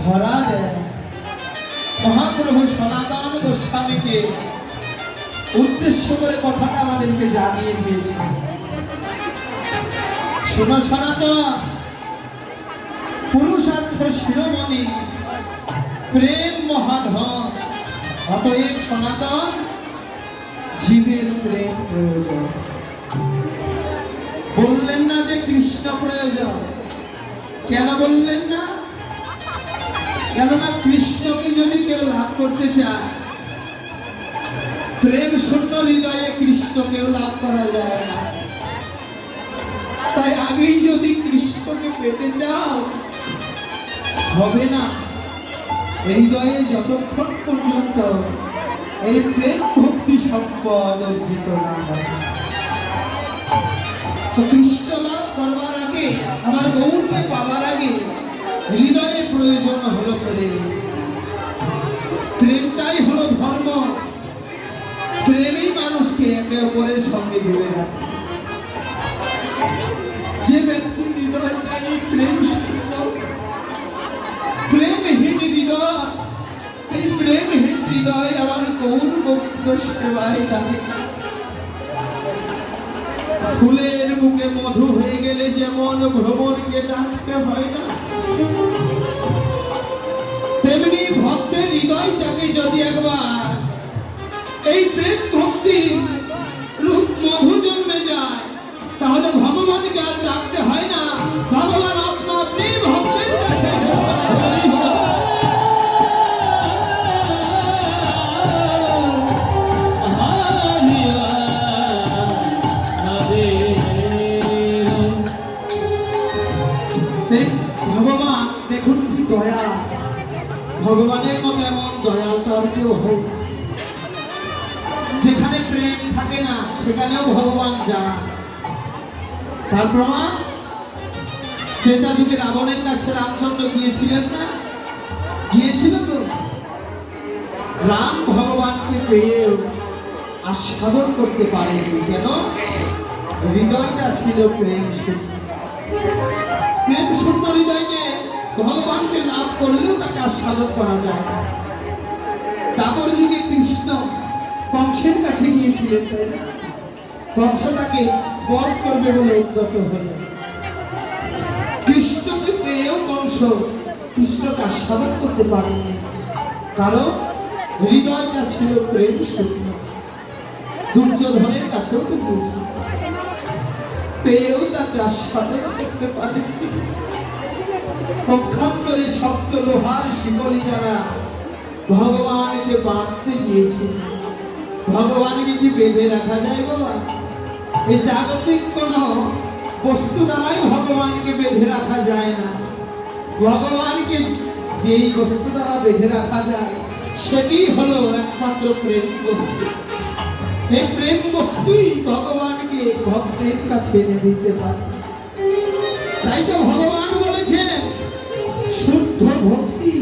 ধরা দেয়। মহাপ্রভু সনাতন গোস্বামীকে উদ্দেশ্য করে কথাটা আমাদেরকে জানিয়ে দিয়েছে। শোনো সনাতন, পুরুষার্থ শিরোমণি, প্রেম মহাধন। অতএব সনাতন, জীবের প্রেম প্রয়োজন। বললেন না যে কৃষ্ণ প্রয়োজন। কেন বললেন না? কেননা কৃষ্ণকে যদি কেউ লাভ করতে চায়, প্রেম শূন্য হৃদয়ে কৃষ্ণকেও লাভ করা যায় না। তাই আগেই যদি কৃষ্ণকে পেতে চাও, হবে না। হৃদয়ে যতক্ষণ পর্যন্ত এই প্রেম ভক্তি সম্পদ অর্জিত না হয়। তো কৃষ্ণ লাভ করবার আগে, আমার গৌরকে পাবার আগে হৃদয়ে প্রয়োজন হলো প্রেম। প্রেমটাই হলো ধর্ম। প্রেমই মানুষকে একে অপরের সঙ্গে জুড়ে রাখে। যে ব্যক্তি হৃদয়টাই প্রেম শূন্য, প্রেমহীন হৃদয়, এই প্রেমহীন হৃদয় আমার গৌর গোবিন্দ সেবায় লাগে। ফুলের মুখে মধু হয়ে গেলে যেমন ভ্রমণকে ডাকতে হয় না, তেমনি ভক্তের হৃদয় চাকে যদি একবার এই প্রেম ভক্তি রূপ মধু জন্মে যায়, তাহলে ভগবানকে আর ডাকতে হয় না। ভগবান আপনা আপনি ভক্তের কাছে ভগবান। দেখুন কি দয়া! ভগবানের মতো এমন দয়াল তো আর কেউ হয়। যেখানে প্রেম থাকে না সেখানেও ভগবান যান। তার প্রমাণ ত্রেতা যুগে রাবণের কাছে রামচন্দ্র গিয়েছিলেন না? গিয়েছিল তো। রাম ভগবানকে পেয়েও আস্বাদন করতে পারেনি। কেন? হৃদয়টা ছিল প্রেম শূন্য। প্রেম শূন্য হৃদয়কে ভগবানকে লাভ করলেও তাকে আস্বাদন করা যায় না। তারপর যুগে কৃষ্ণ কংসের কাছে গিয়েছিলেন, তাই না? কংস তাকে বধ করবে বলে উদ্যত হল। কৃষ্ণকে পেয়েও কংস কৃষ্ণকে আস্বাদন করতে পারেনি, কারণ হৃদয়টা ছিল প্রেম শূন্য। দুর্যোধনের কাছেও তো গিয়েছিল, পেয়েও তাকে আস্বাদন করতে পারেনি। পক্ষান্তরে শক্ত লোহার শিকলি যারা ভগবানকে বাঁধতে গিয়েছে, ভগবানকে কি বেঁধে রাখা যায় বাবা? এই জাগতিক কোন বস্তু দ্বারাই ভগবানকে বেঁধে রাখা যায় না। ভগবানকে যেই বস্তু দ্বারা বেঁধে রাখা যায় সেটি হলো একমাত্র প্রেম বস্তু। এই প্রেম বস্তুই ভগবানকে ভক্তের কাছে এনে দিতে পারে। তাই তো ভগবান বলেছেন, শুদ্ধ ভক্তি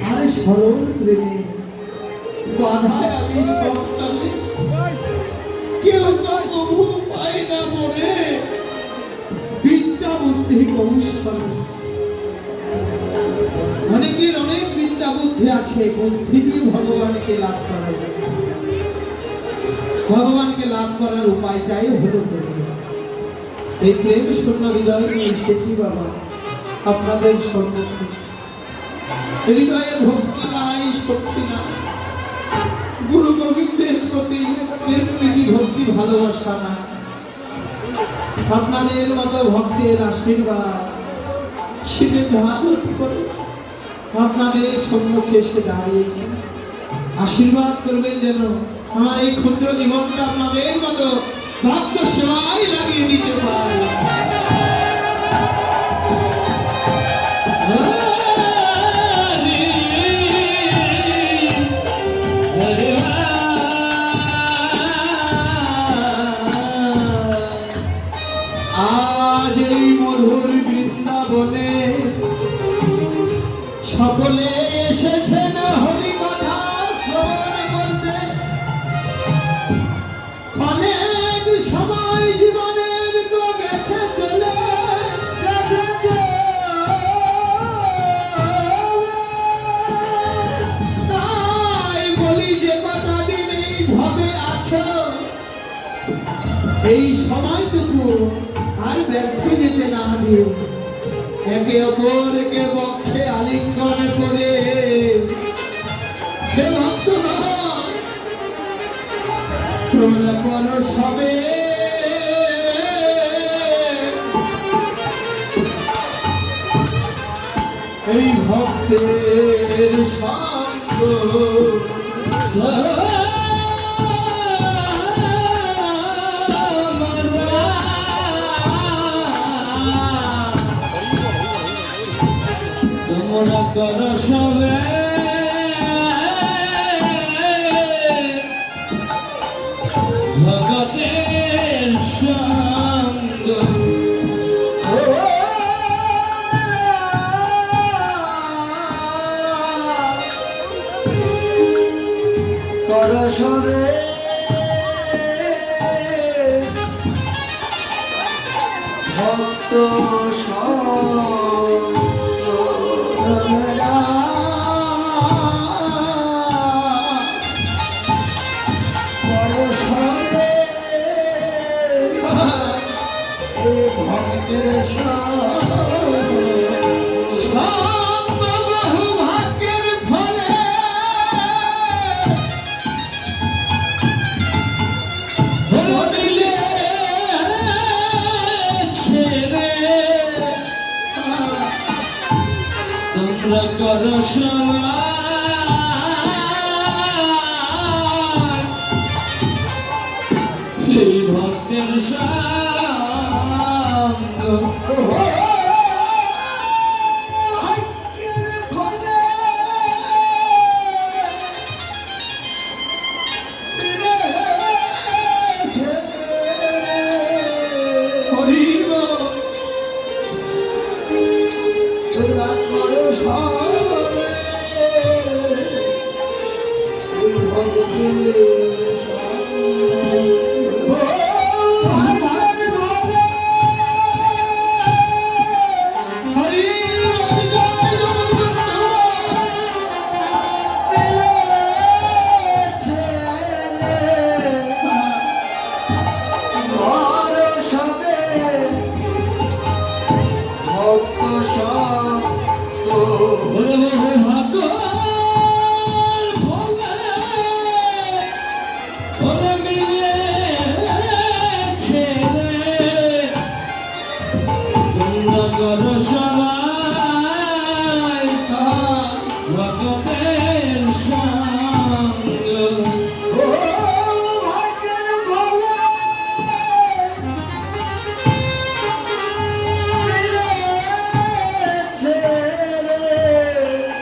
আর সরল প্রেমে বাধায় আমি সবকালে, কেউ তো প্রভু পায় না মনে বিদ্যা বুদ্ধি কৌশল। অনেকের অনেক বিদ্যা বুদ্ধি আছে, বুদ্ধি দিয়ে ভগবানকে লাভ করা যায়। ভগবানকে লাভ করার উপায়টাই হলো প্রেম। এই প্রেম শূন্য হৃদয় নিয়ে এসেছি বাবা আপনাদের সম্মুখে। হৃদয়ে ভক্তি নাই, শক্তি নাই, গুরু গোবিন্দের প্রতি প্রেম প্রীতি ভক্তি ভালোবাসা না। আপনাদের মতো ভক্তের আশীর্বাদ শিবে ধারণ করে আপনাদের সম্মুখে এসে দাঁড়িয়েছে। আশীর্বাদ করবেন যেন আমার এই ক্ষুদ্র জীবনটা আপনাদের মতো ভক্ত সেবায় লাগিয়ে দিতে পারে। আজ এই মধুর বৃন্দাবনে সকলে এসেছেন হরি কথা শ্রবণ করতে। অনেক সময় জীবনের তো গেছে চলে, গেছে এই সময়টুকু আর ব্যর্থ যেতে না দিয়ে একে অপরকে বক্ষে আলিঙ্গন করে হে ভক্তগণ, তোমরা করো সবে এই ভক্তের সঙ্গ। তোমরা করো সবে ভগতের সঙ্গ। করসরে ভক্ত ভক্তের বহু ভাগ্যের ফলে তোমরা করো সবাই এই ভক্তের সঙ্গ। ভক্ত সব